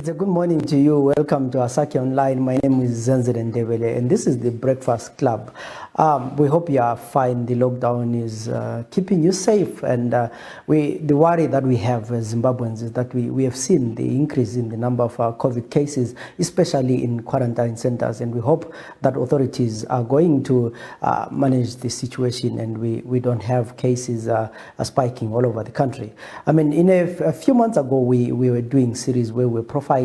It's a good morning to you. Welcome to Asake Online. My name is Zenzeren Ndebele, and this is the Breakfast Club. We hope you are fine. The lockdown is keeping you safe, and the worry that we have as Zimbabweans is that we have seen the increase in the number of COVID cases, especially in quarantine centers, and we hope that authorities are going to manage the situation and we don't have cases spiking all over the country. I mean, in a few months ago, we were doing series where we're profiling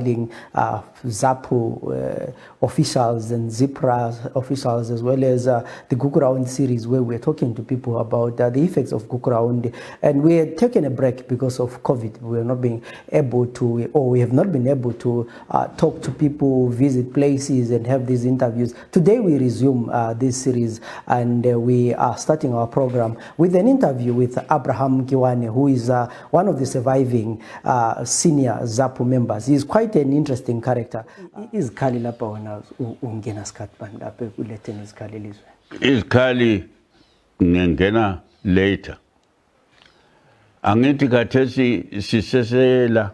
ZAPU officials and ZIPRA officials, as well as the Gukurahundi series where we're talking to people about the effects of Gukurahundi. And we had taken a break because of COVID. We are not being able to, or we have not been able to talk to people, visit places, and have these interviews. Today we resume this series, and we are starting our program with an interview with Abraham Nkiwane, who is one of the surviving senior ZAPU members. He is quite an interesting character. Izikhali lapha wena ungena sikhathi bani lapha kuletheni izikhali lizwe? Izikhali ngengena later. Angithi khathesi sisesela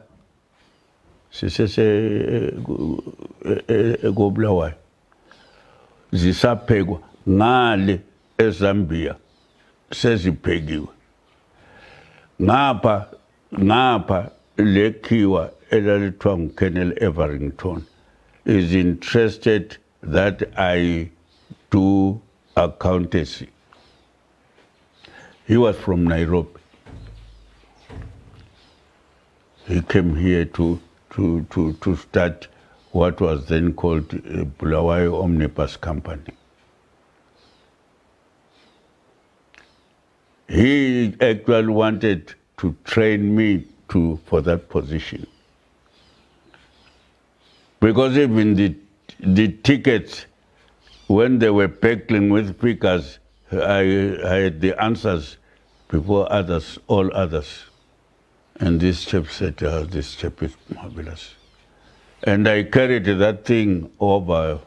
ekobulawayo zisaphekwa ngale eZambia seziphekiwe ngapha lekhiwa elalithwa nguKolonel Everington is interested that I do accountancy. He was from Nairobi. He came here to start what was then called Bulawayo Omnibus Company. He actually wanted to train me for that position, because even the tickets, when they were battling with figures, I had the answers before others, all others. And this chap said, oh, this chap is marvelous. And I carried that thing over,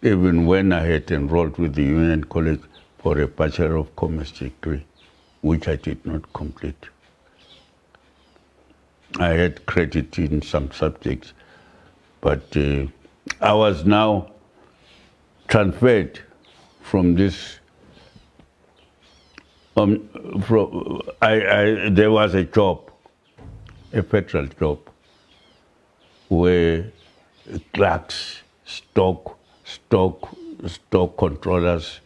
even when I had enrolled with the Union College for a Bachelor of Commerce degree, which I did not complete. I had credit in some subjects, but I was now transferred from this. There was a job, a federal job, where clerks, stock controllers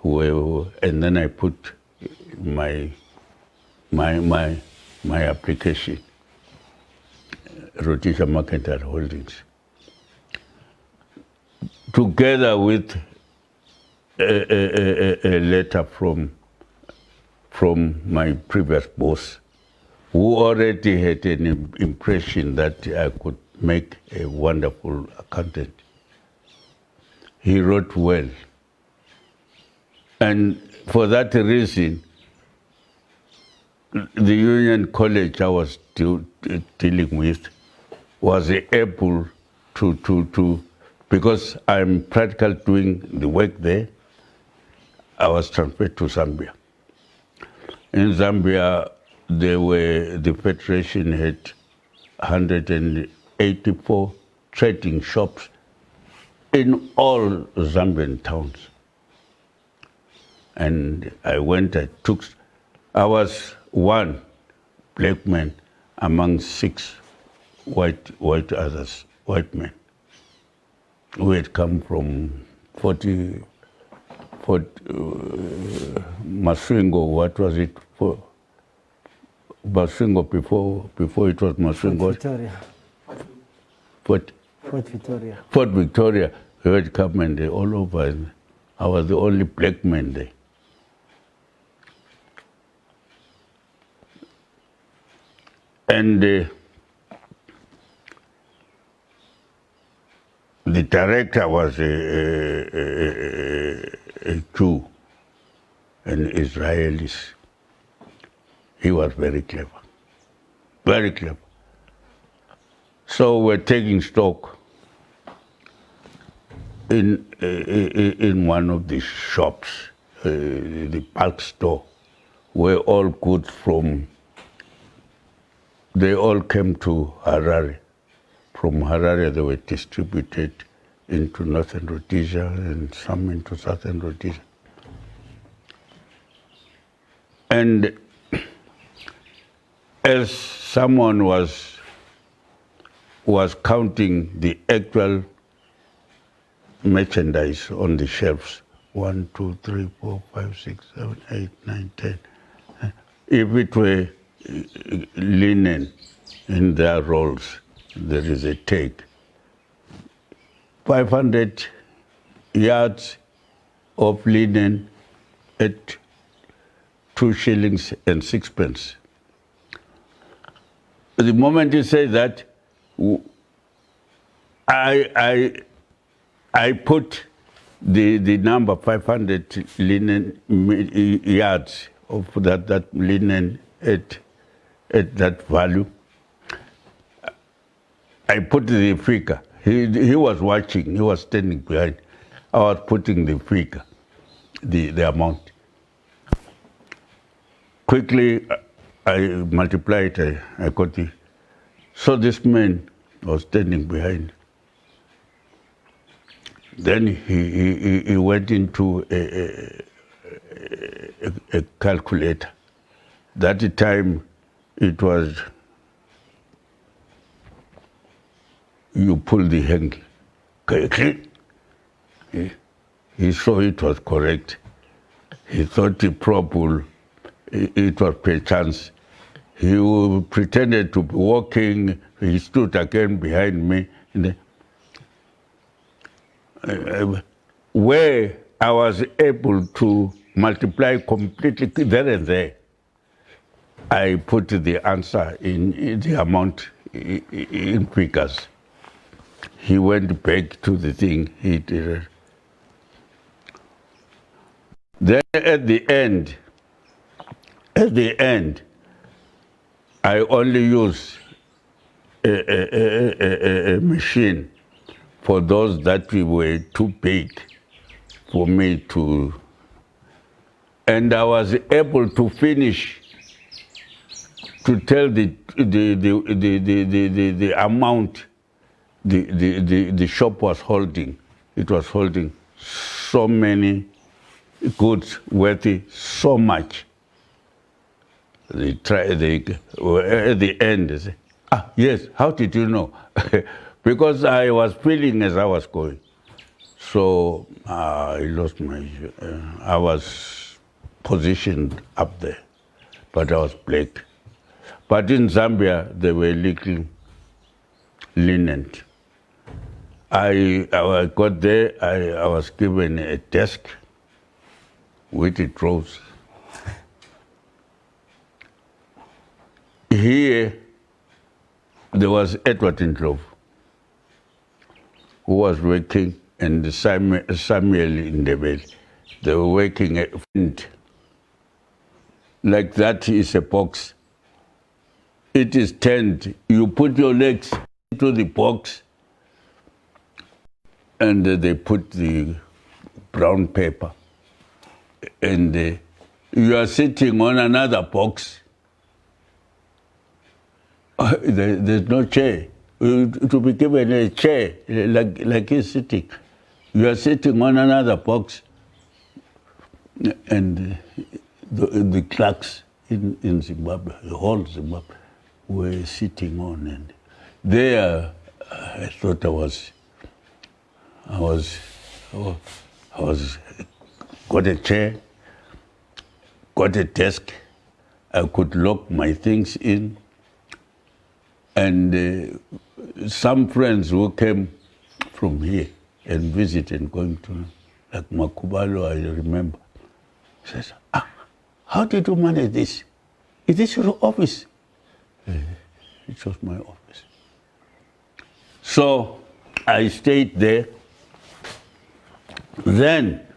were, and then I put my application, Rhodesia Mercantile Holdings, together with a letter from my previous boss, who already had an impression that I could make a wonderful accountant. He wrote well. And for that reason, the Union College I was dealing with was able to, because I'm practically doing the work there, I was transferred to Zambia. In Zambia, the Federation had 184 trading shops in all Zambian towns. And I was one black man among 6 white men who had come from 40 Maswingo. What was it for? Maswingo before it was Maswingo. Fort Victoria. Fort Victoria. We had come and they all over. I was the only black man there. And the director was a Jew, an Israelis. He was very clever, very clever. So we're taking stock in one of the shops, the bulk store, where all goods from they all came to Harare. From Harare, they were distributed into Northern Rhodesia and some into Southern Rhodesia. And as someone was counting the actual merchandise on the shelves, 1, 2, 3, 4, 5, 6, 7, 8, 9, 10. If it were linen in their rolls, there is a take. 500 yards of linen at 2 shillings and 6 pence. The moment you say that, I put the number 500 linen yards of that linen at that value. I put the figure. He was watching. He was standing behind. I was putting the figure, the amount. Quickly, I multiplied. I got it. So this man was standing behind. Then he went into a calculator. That time it was, you pull the handle. He saw it was correct. He thought the probe it was perchance. He pretended to be walking. He stood again behind me. Where I was able to multiply completely there and there, I put the answer in the amount in figures. He went back to the thing. He did it. Then at the end, I only use a machine for those that were too big for me to, and I was able to finish to tell the amount the shop was holding. It was holding so many goods worthy so much. At the end, they say, yes, how did you know? Because I was feeling as I was going. So I lost my, I was positioned up there, but I was black. But in Zambia, they were little lenient. I got there, I was given a desk with the drawers. Here, there was Edward Ndlovu, who was working, and Samuel Ndebele. They were working at, like that is a box. It is turned. You put your legs into the box, and they put the brown paper, and you are sitting on another box. There's no chair. To be given a chair, like he's sitting. You are sitting on another box, and the clerks in Zimbabwe, the whole Zimbabwe, were sitting on, and there I thought I was got a chair, got a desk, I could lock my things in, and some friends who came from here and visited, going to, like Makubalo, I remember, says, how did you manage this? Is this your office? It was my office. So I stayed there. Then,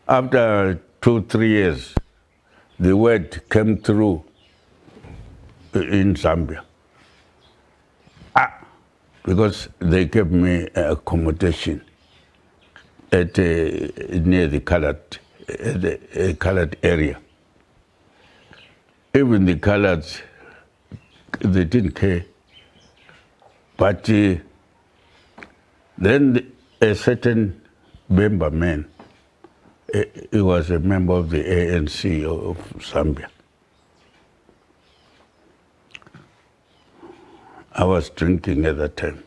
after 2-3 years, the word came through in Zambia. Because they gave me accommodation at near the colored area. Even the coloreds they didn't care. But then a certain member man, he was a member of the ANC of Zambia. I was drinking at that time.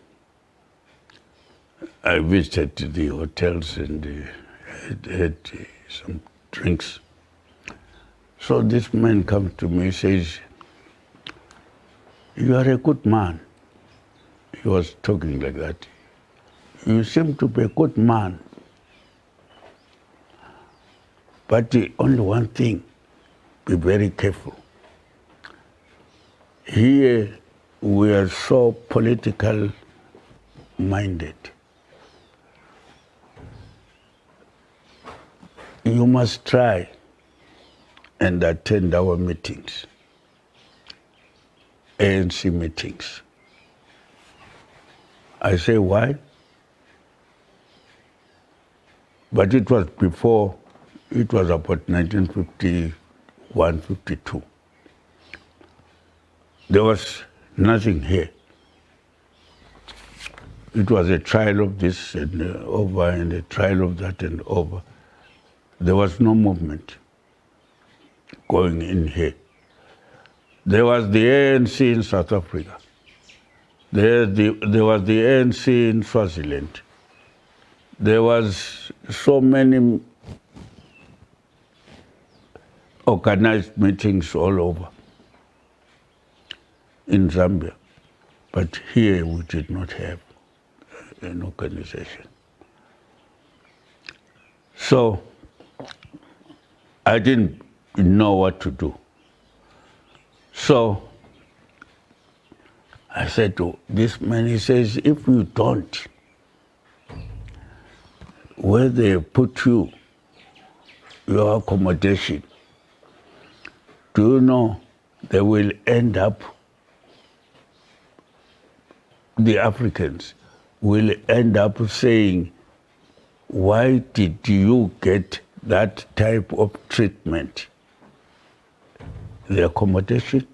I visited the hotels and had some drinks. So this man comes to me and says, "You are a good man." He was talking like that. "You seem to be a good man. But only one thing, be very careful. Here we are so political minded. You must try and attend our meetings, ANC meetings." I say, "Why?" But it was before, it was about 1951, 52. There was nothing here. It was a trial of this and over, and a trial of that and over. There was no movement going in here. There was the ANC in South Africa. There was the ANC in Swaziland. There was so many organized meetings all over in Zambia. But here we did not have an organization. So I didn't know what to do. So I said to this man, he says, "If you don't, where they put you, your accommodation, do you know they will end up, the Africans will end up saying, why did you get that type of treatment? The accommodation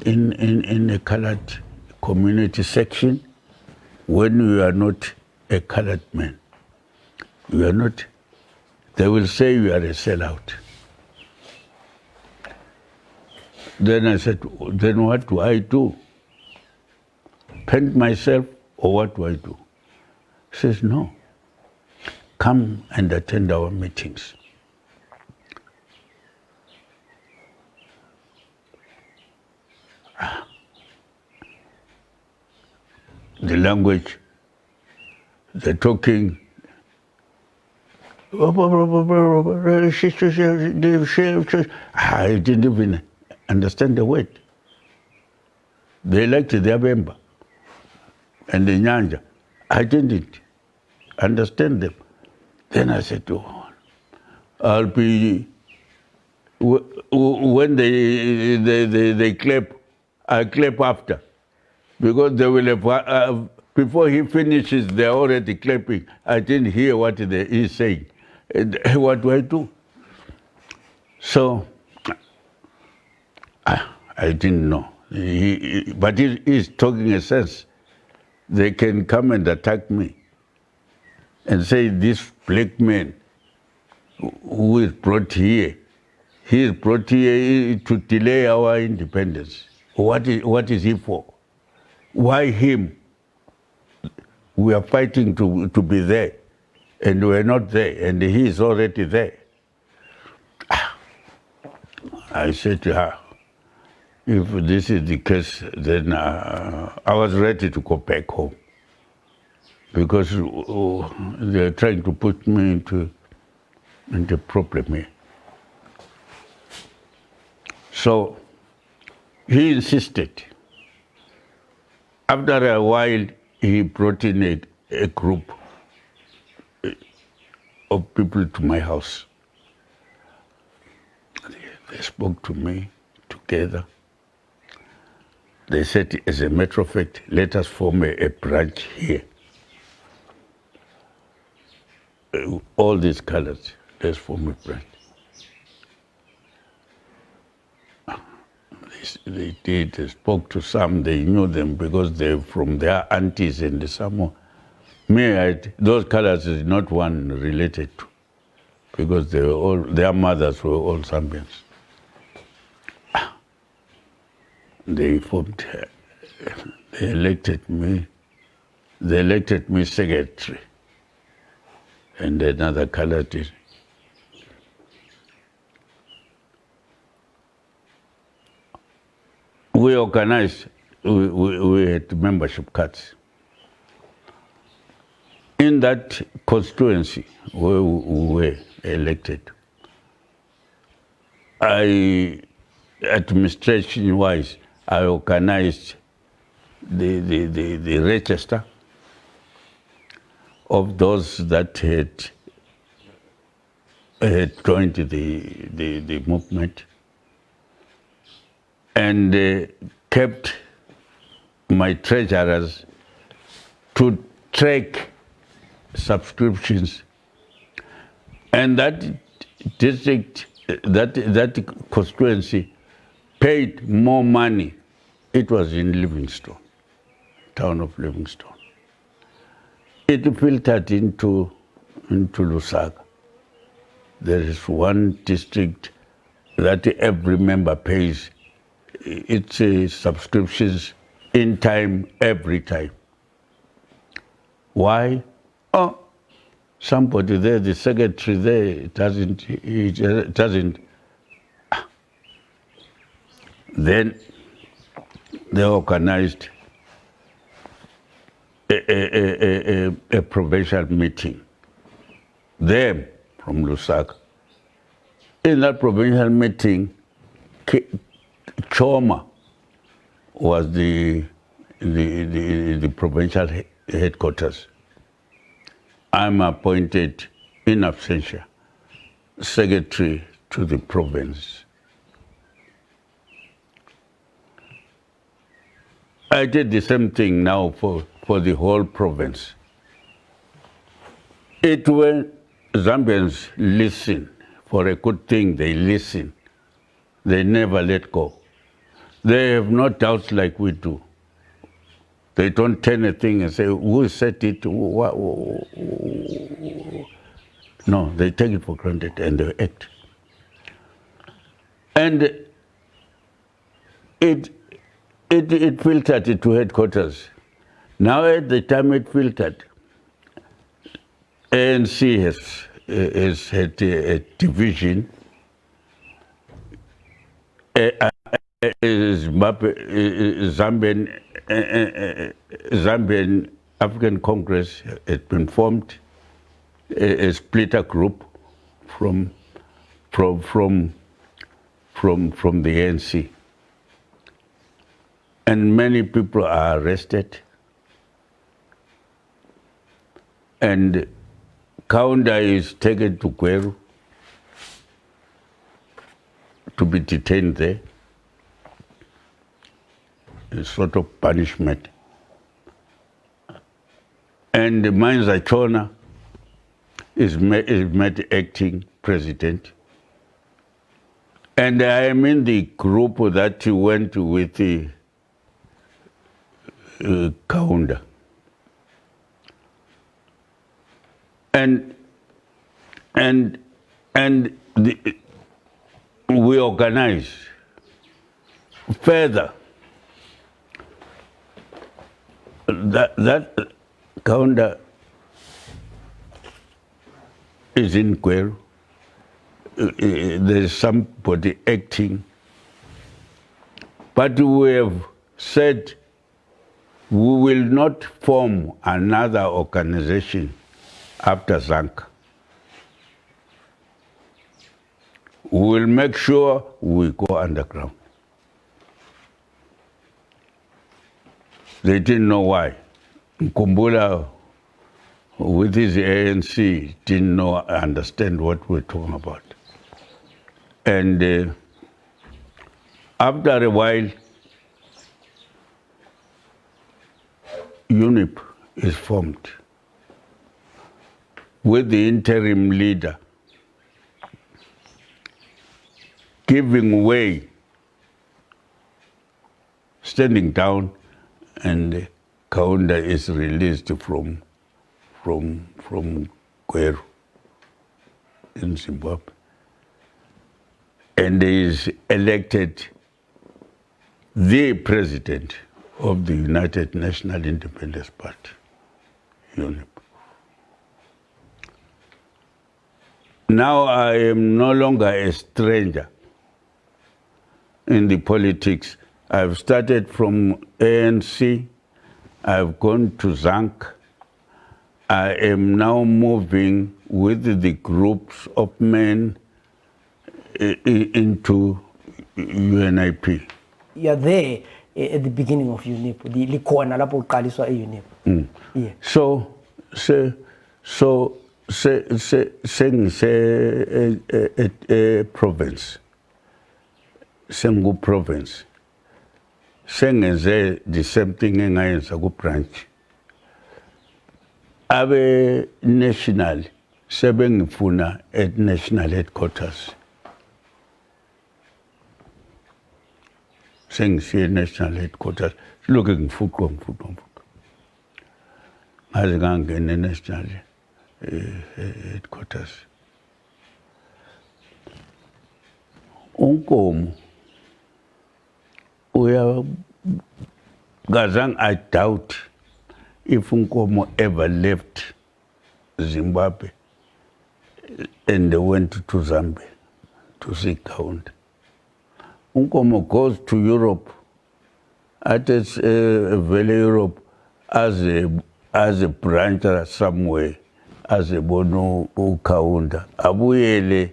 in a colored community section, when you are not a colored man, you are not, they will say you are a sellout." Then I said, "Then what do I do? Paint myself, or what do I do?" He says, "No, come and attend our meetings." The language, the talking, I didn't even understand the word. They liked their member and the Nyanja. I didn't understand them. Then I said, "Oh, I'll be, when they clap, I clap after. Because they will have, before he finishes, they're already clapping. I didn't hear what he's saying. And what do I do?" So I didn't know. But he's talking a sense. They can come and attack me and say, "This black man who is brought here, he is brought here to delay our independence. What is he for? Why him? We are fighting to be there, and we're not there, and he is already there." I said to her, "If this is the case, then I was ready to go back home, because they're trying to put me into problem here." So he insisted. After a while, he brought in a group of people to my house. They spoke to me together. They said, "As a matter of fact, let us form a branch here. All these colors, let's form a branch." They did. They spoke to some. They knew them because they're from their aunties and some. Those colors is not one related to, because they were all, their mothers were all Zambians. They formed. They elected me. They elected me secretary, and another color did. We organized, we had membership cards. In that constituency where we were elected, administration-wise, I organized the register of those that had joined the movement, and kept my treasurers to track subscriptions. And that district, that constituency paid more money. It was in Livingstone, town of Livingstone. It filtered into Lusaka. There is one district that every member pays its subscriptions in time, every time. Why? Oh, somebody there, the secretary there, doesn't. Then they organized a provincial meeting there from Lusaka. In that provincial meeting, Choma was the provincial headquarters. I'm appointed in absentia secretary to the province. I did the same thing now for the whole province. It when Zambians listen for a good thing, they listen. They never let go. They have no doubts like we do. They don't turn a thing and say, who said it? No, they take it for granted and they act. And it filtered it to headquarters. Now at the time it filtered, ANC has had a division. Zambian African Congress had been formed, a splitter group from the ANC. And many people are arrested. And Kaunda is taken to Gweru to be detained there. A sort of punishment. And Mainza Chona is made acting president. And I am in the group that went with the Kaunda. We organize further. That Kaunda is in Gweru. There is somebody acting. But we have said we will not form another organization after Zanka. We will make sure we go underground. They didn't know why. Nkumbula, with his ANC, didn't understand what we're talking about. And after a while, UNIP is formed with the interim leader giving way standing down, and Kaunda is released from Kweru in Zimbabwe, and is elected the president of the United National Independence Party, UNIP. Now I am no longer a stranger in the politics. I've started from ANC, I've gone to ZANC. I am now moving with the groups of men into UNIP. You're there at the beginning of UNIP, the likhona lapho uqaliswa UNIP. Yeah. So sengise province. Sengu province. Sengenze the same thing engayenza ku branch. Abe national sebengifuna at national headquarters. Sengisiye national headquarters looking for ngaze ngangena national headquarters. Unkomo I doubt if Unkomo ever left Zimbabwe and they went to Zambia to seek Kaunda. Unkomo goes to Europe, at Europe as a branch somewhere, as a bono Kaunda. Abuyele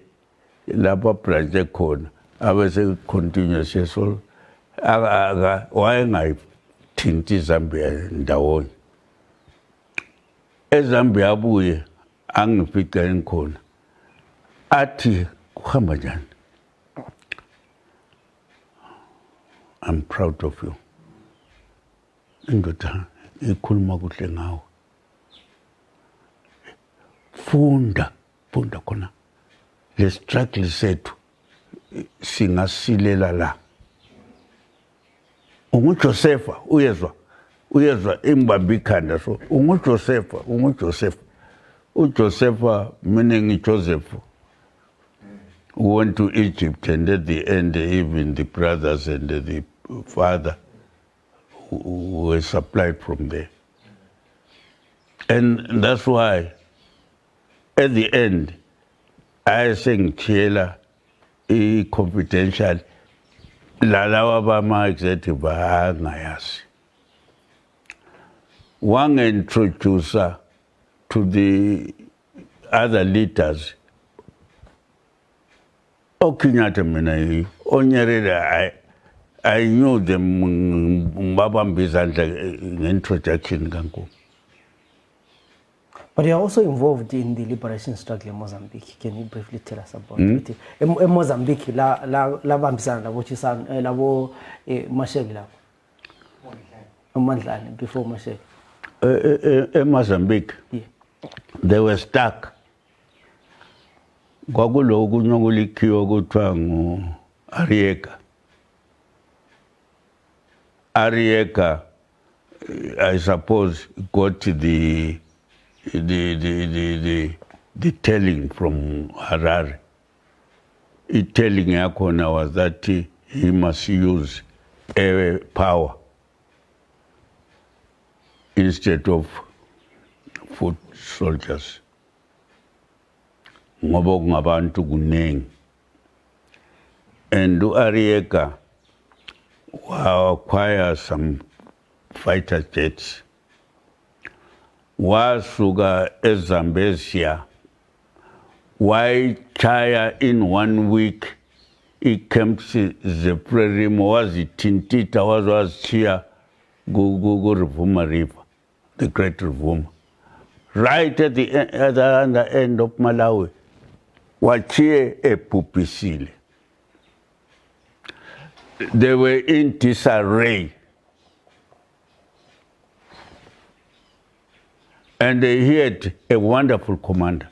lapa branch khona, abese continuous so why ngayithinti Zambia ndawonye. EZambia abuye angifica enkhona. Athi kuhamba njani? I'm proud of you. Indoda ikhuluma kuhle ngawe. Funda khona. Le struggle sethu singasilela la. UnguJosepha uyezwa imbambi ikhanda so UnguJosepha. UJosepha meaning Joseph went to Egypt, and at the end even the brothers and the father were supplied from there. And that's why at the end I think Chiela confidential lalawa bama executive ngayasi. One introducer to the other leaders. Okinyata mina Onyerere, I knew them Mbabambizanda introduction ganko. But you're also involved in the liberation struggle in Mozambique. Can you briefly tell us about it? In Mozambique, la bambisana, which is labo Mashegi la. Mandlane before Mashegi. In Mozambique, yeah. They were stuck. Kwakulo kunyongulikiwa kuthiwa Arieka, I suppose, got the telling from Harare. The telling yakona was that he must use power instead of foot soldiers. Ngoba kungabantu kuningi. And Arieka will acquire some fighter jets. Wasuka eZambia. Why Chaya in 1 week? He came to the prairie, was it Tintita, was Chia, go Ruvuma River, the Great Ruvuma. Right at the end of Malawi, Wachie e Pupisile. They were in disarray. And he had a wonderful commander.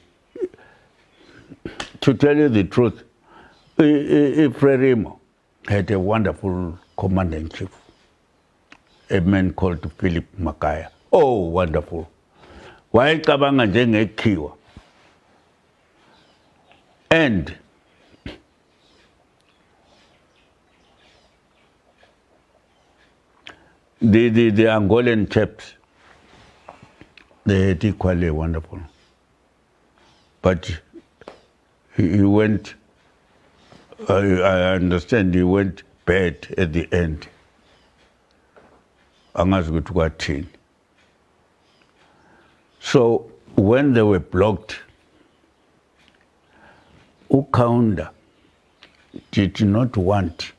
To tell you the truth, Frelimo had a wonderful commander-in-chief. a man called Philip Makaya. Oh, wonderful. Wayecabanga njengekhiwa. And the Angolan chaps, they had equally wonderful. But he went, I understand he went bad at the end. Angazi ukuthi kwathini. So when they were blocked, Ukanda did not want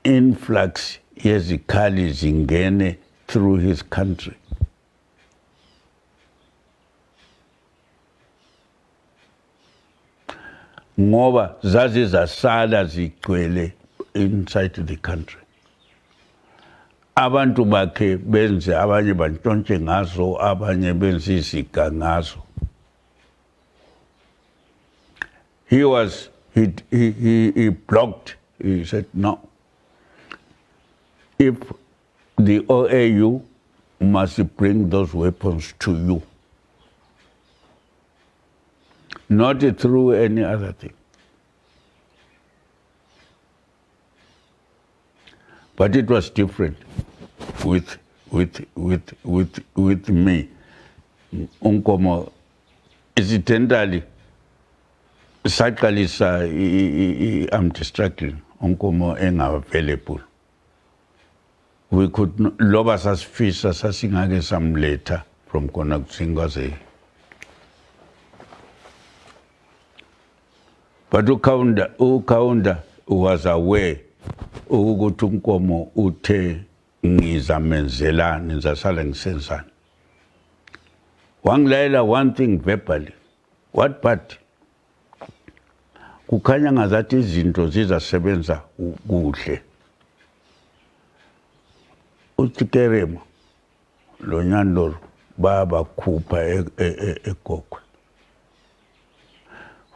influx yezikhali zingene through his country. Ngoba zazi zasala zigcwele inside the country. Abantu bakhe benze abanye bantshontshe ngazo, abanye benze izika ngazo. He blocked. He said, no. If the OAU must bring those weapons to you, not through any other thing. But it was different with me. Unkomo, incidentally, saqalisa I'm distracting. Unkomo engavailable. We could loba sasifisa sasingake some later from Konakutsingaze. But Ukaunda was aware ukuthi Unkomo uthe ngizamenzelani ngizasala ngisenzani. Wangilayela one thing verbally. What part? Kukhanya ngazathi izinto zizasebenza kuhle. Utikerema lo Nyandoro baba khupha eGogwe.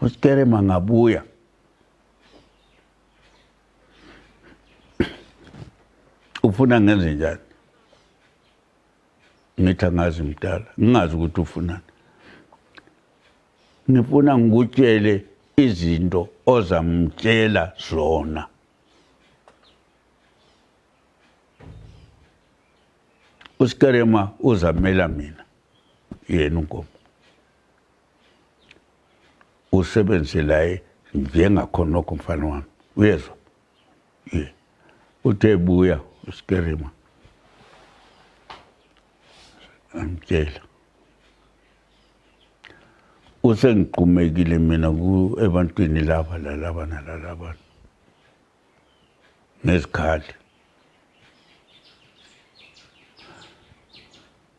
Utikerema ngabuya. Ufuna ngenze njani? Ngithi angazi mdala, ngingazi ukuthi ufunani. Ngifuna ngikutshele izinto ozamtshela zona. Usikerema uzamela mina yena Unkomo. Usebenze laye njengakhonokho mfana wami. Uyezwa? Yeah. Uthe buya usikerema. Amtshela. Usengiqhumekile mina ebantwini laba nalaba. Nesikhali.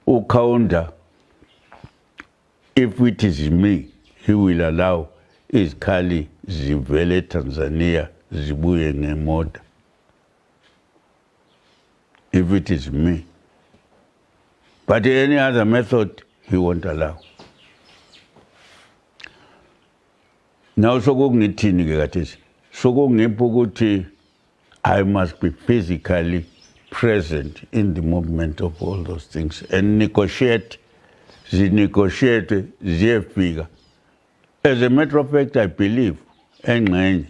Ukaunda, if it is me, he will allow izikhali zivele Tanzania zibuye ngemoda. If it is me. But any other method, he won't allow. Now, sokungithini ke kathesi? Sokungipho ukuthi I must be physically present in the movement of all those things and negotiate, ziyefika. As a matter of fact, I believe, I'm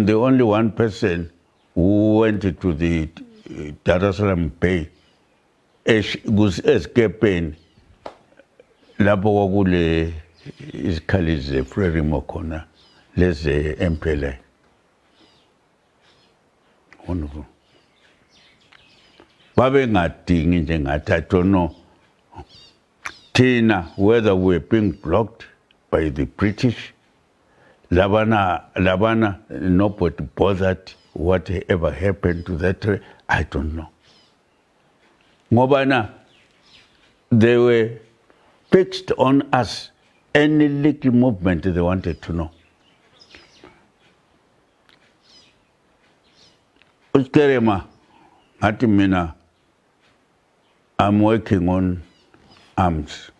the only one person who went to the Dar es Salaam Bay escaping lapho kwakule izikhali ze-Frelimo khona leze MPLA. Wonderful. Babe ngadingi njengathi, I don't know. Thina, whether we're being blocked by the British, Labana, nobody bothered whatever happened to that, I don't know. Ngobana, they were fixed on us, any little movement they wanted to know. Uskerema, ngathi mina, I'm working on arms.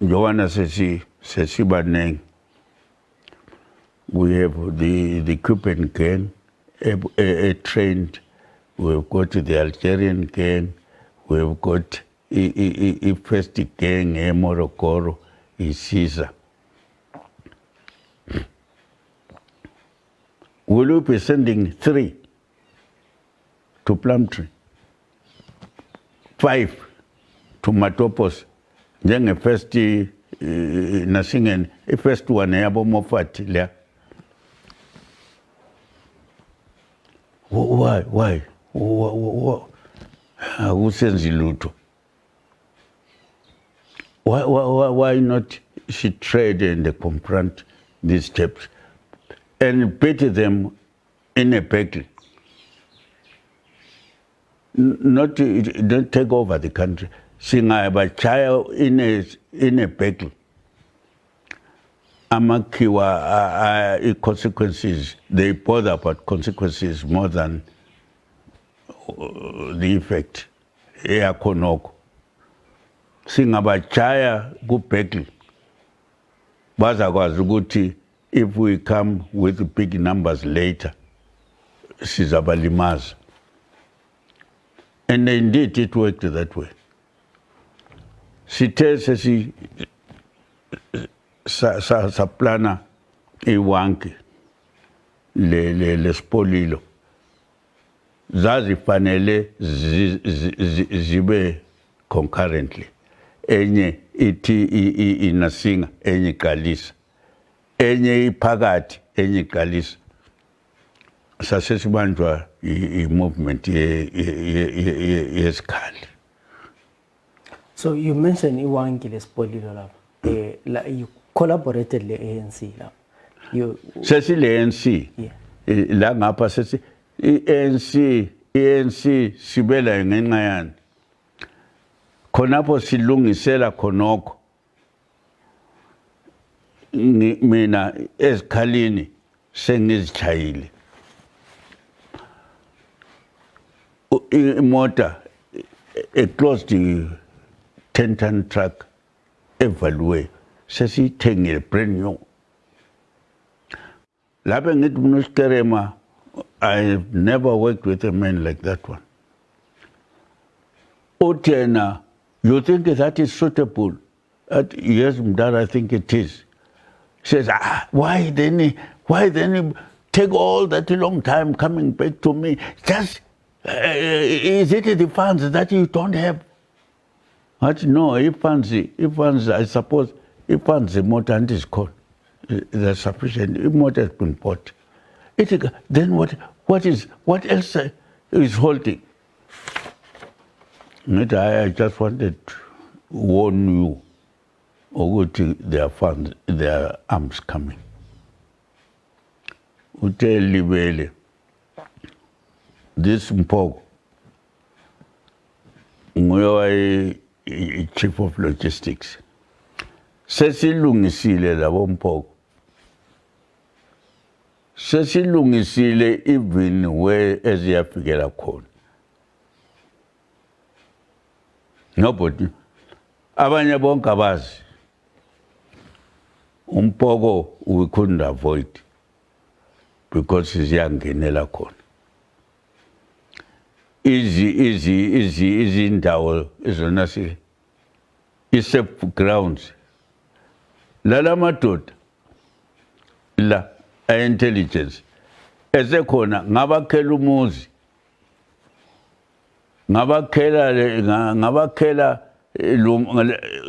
Joanna sesibaneng. We have the Cuban gang, trained. We've got the Algerian gang. We've got a first gang, Morocco, Caesar. Will we be sending 3 to Plumtree, 5 to Matopos, then a first Nasingen, a first one, Abo Mofat. Why? Who sends Luto? Why not she trade and confront these steps and put them in a package? Not take over the country. Singa a child in a package. Amakiwa consequences. They bother about consequences more than the effect. Eyakonoko. Singabachaya kupekli. Bazakwazi ukuthi if we come with big numbers later, sizabalimaza. And indeed it worked that way. Sithe sa plana iwanki le spolilo. Zazifanele zibe concurrently. Enye iti inasinga, enye kalisa. Enye ipagati, enye kalisa. Sasesibanjwa movement yesikali. So you mentioned Iwangi Lespolilo. You collaborated with the ANC. Sesi le ANC. La ngapha sesi ANC sibela ngenxa yani. Khonapho silungisela khonoko. Mina ezikhalini sengizichayile. Imota a closed 10-ton truck evaluate sesithengile brand new. Lapha ngithi uNoskerema, I've never worked with a man like that one. Utena, you think that is suitable? Yes, Mdar, I think it is. Says, why then take all that long time coming back to me? Just, is it the funds that you don't have? No, if funds, I suppose, if funds the motor and is called, there's sufficient. If motor has been bought, then what else is holding? I just wanted to warn you, or their funds, their arms coming. Utelibele, this Mpogo, chief of logistics. Sesilungisile labo Mpogo. Sesilungisile even where eziyafikela khona. Nobody. Abanye bonke abazi. Mpogo we couldn't avoid because siyangenela khona. Easy indawo izona safe grounds. Lala madoda la intelligence esekhona ngabakhela umuzi, ngabakhela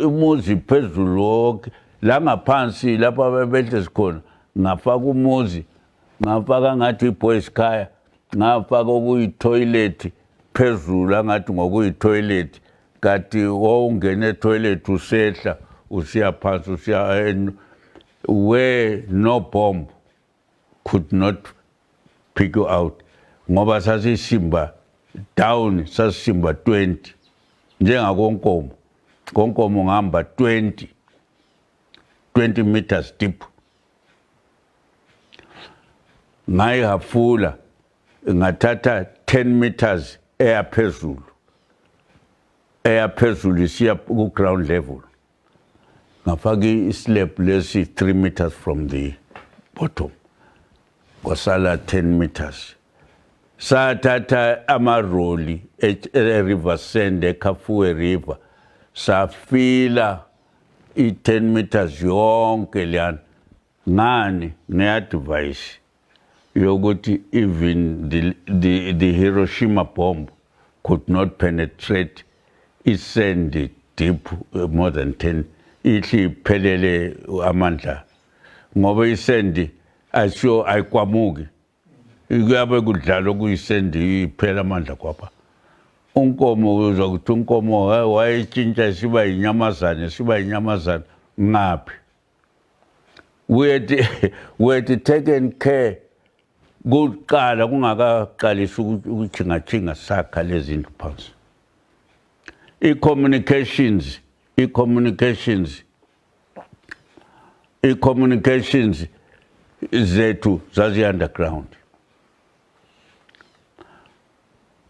umuzi phezulu wonke la ngaphansi lapha bebehle sikhona ngafaka umuzi, ngafaka ngathi iboys khaya, ngafaka okuyitoilet phezulu angathi ngokuyitoilet, kanti wawungena etoilet usehla usiya phansi usiya where no bomb could not pick you out. Ngoba sasisimba down, sasisimba 20 njengakonkomo. Konkomo ngihamba 20 meters deep. Ngayihafula ngathatha 10 meters air phezulu isiya ku ground level. Ngafaka islab lesi 3 meters from the bottom. kwasala 10 meters. Sathatha amaroli e-River Sand eKafue River safila i-10 meters yonke leyana. Ngani ne-advice yokuthi even the Hiroshima bomb could not penetrate isand deep more than 10 ithi phelele amandla ngoba isand asho ayikwamuki ikuyabe kudlala kuyisendi iphela amandla kwapha unkomo uzwa ukuthi unkomo wayetshintsha siba inyamazana ngaphi we had taken care kuqala kungakaqalisa ukuchinga sakha lezi zinto phansi i-communications zethu zazi underground.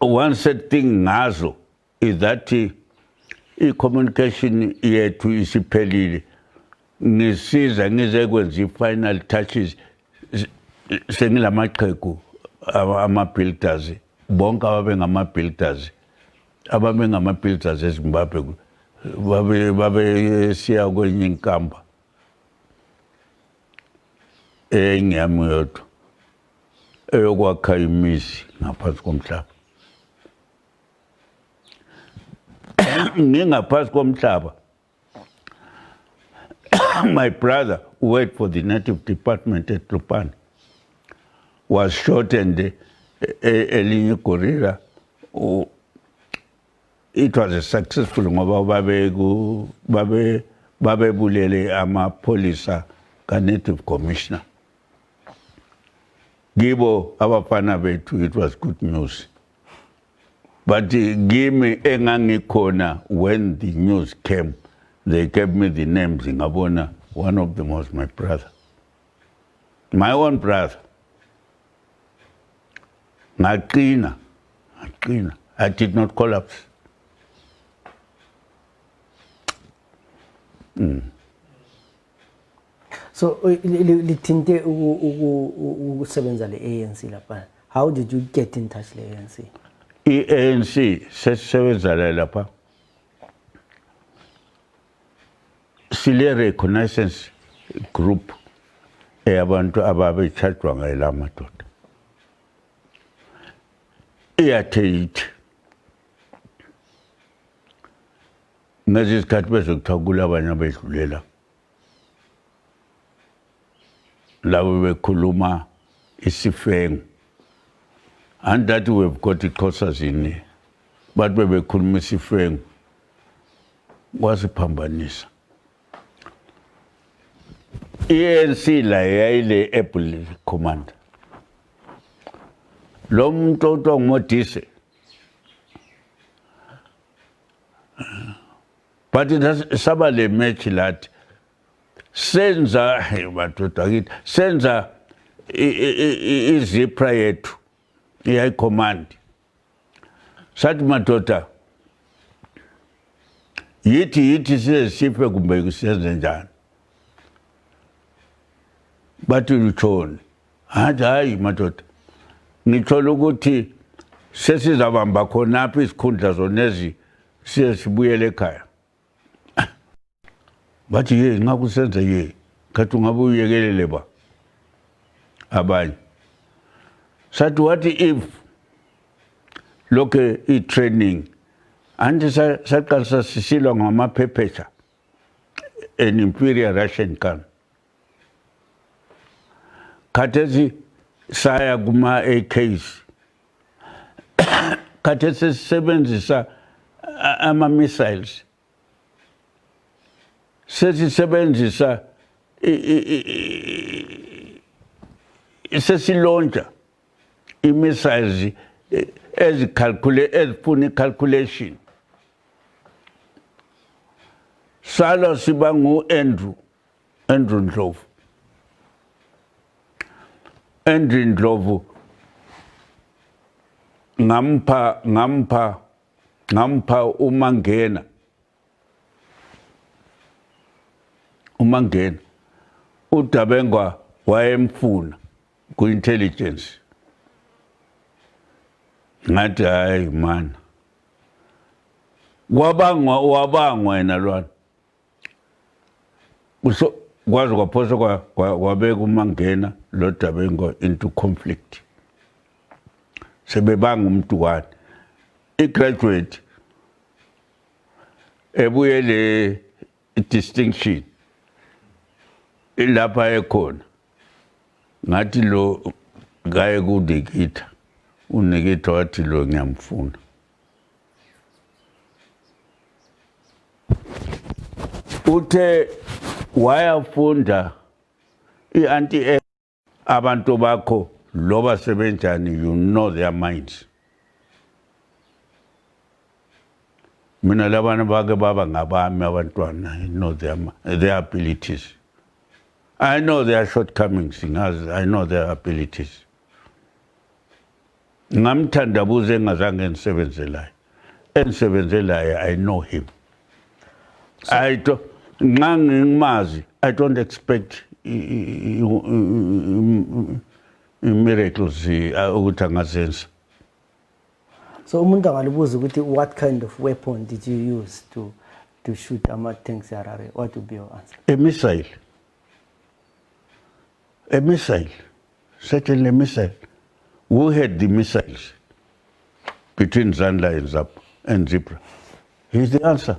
One sad thing ngazo is that i-communication yethu isiphelile. Ngisiza ngize kwenza i-final touches sengilamaqhegu ama-builders bonke ababengama-builders eZimbabwe babe siya kwenye inkamba engiyami yodwa eyokwakha imizi ngaphansi komhlaba. Ngingaphansi komhlaba. My brother, who worked for the Native Department at Lupane, was shot and elinye gorilla. It was a successful ngoba babebulele amapolisa ka-Native Commissioner. Gibo abafana bethu, it was good news. But give me engangikhona when the news came. They gave me the names in Ngabona. One of them was my brother. My own brother. Ngaqina. I did not collapse. So, lithinte ukusebenza le-ANC lapha. How did you get in touch with the ANC? I-ANC sesebenza lapha. Sile reconnaissance group eyabantu ababechatshwa ngayela madoda. Iyathe ngezi isikhathi bezokuthakula abanye abedlulela labo bekhuluma isifengu and that we've got iXhosa in but bebekhuluma isifengu wasiphambanisa. ANC la yayile Apple Command. Lo muntu othiwa nguModise. But it has saba le match lathi senza madoda kithi senza izipra yethu i-high command. Sathi madoda yithi sife kumbe kusenze njani. Bathi utshoni hayi madoda ngithola ukuthi sesizabamba khonapha isikhundla zonezi sibuyele ekhaya. Bathi ngakusenze khathi ungabe uyekelele ba abanye. Sathi what if lokho i-training andi saqalisa sisilwa ngamaphephetha an Imperial Russian gun. Khathesi saya kuma-AKs. Khathesi sisebenzisa ama-missiles. Sesisebenzisa sesilontsha i-missiles ezifuna i-calculation. Salo siba ngu-Andrew Ndlovu. Andrew Ndlovu ngampa umangena uDabengwa wayemfuna ku-intelligence. Ngathi hayi man. Wabangwa yena lwana. Kwaze kwaphosa kwabeka uMangena lo Dabengo into conflict. Sebebanga uMnkiwane. I-graduate ebuye le distinction ilapha ekhona. Ngathi lo gaye kuDikitha. UNikitha wathi lo ngiyamfuna. Uthe wayafunda i-anti abantu bakho loba sebenjani, you know their minds. Mina labana bake baba ngabami abantwana, I know their abilities. I know their shortcomings, I know their abilities. Ngamthandabuze engazange nisebenzelayo. Ensebenzelayo, I know him. I don't expect miracles ukuthi angazenza. So umuntu angalibuza ukuthi what kind of weapon did you use to shoot ama-tanks Harare? What would be your answer? A missile. A missile. Certainly a missile. Who had the missiles between Zandla and ZAPU and Zipra? Here's the answer.